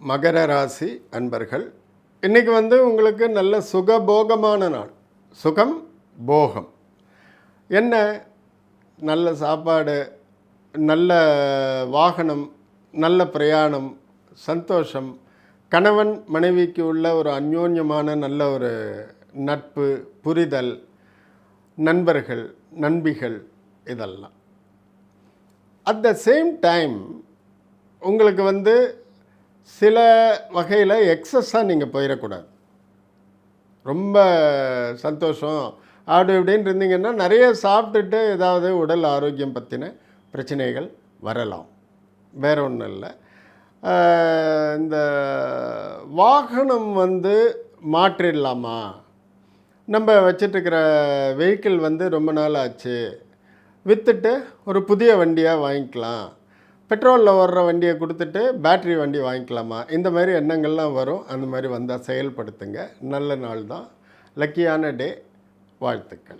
மகர ராசி அன்பர்கள், இன்றைக்கி உங்களுக்கு நல்ல சுகபோகமான நாள். சுகம் போகம் என்ன? நல்ல சாப்பாடு, நல்ல வாகனம், நல்ல பிரயாணம், சந்தோஷம், கணவன் மனைவிக்கு உள்ள ஒரு அந்யோன்யமான நல்ல ஒரு நட்பு, புரிதல், நண்பர்கள், நண்பிகள், இதெல்லாம். அட் த சேம் டைம் உங்களுக்கு சில வகையில் எக்ஸஸாக நீங்கள் போயிடக்கூடாது. ரொம்ப சந்தோஷம் அப்படி இப்படின்னு இருந்தீங்கன்னா நிறைய சாப்பிட்டுட்டு ஏதாவது உடல் ஆரோக்கியம் பற்றின பிரச்சனைகள் வரலாம். வேற ஒன்றும் இல்லை. இந்த வாகனம் மாற்றிடலாமா? நம்ம வச்சிட்ருக்கிற வெஹிக்கிள் ரொம்ப நாள் ஆச்சு, விற்றுட்டு ஒரு புதிய வண்டியாக வாங்கிக்கலாம், பெட்ரோலில் ஓடுற வண்டியை கொடுத்துட்டு பேட்ரி வண்டி வாங்கிக்கலாமா? இந்த மாதிரி எண்ணங்கள்லாம் வரும். அந்த மாதிரி வந்தால் செயல்படுத்துங்க. நல்ல நாள் தான், லக்கியான டே. வாழ்த்துக்கள்.